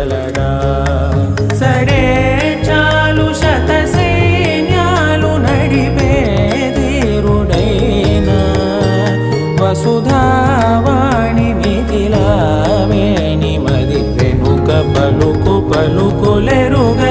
గలదా సరే చాలు శత సైన్యాలు నడిపే ధీరుడైనా వసుధావాణి మిథిలావేణి మది వెనుక పలుకు పలుకులెరుగ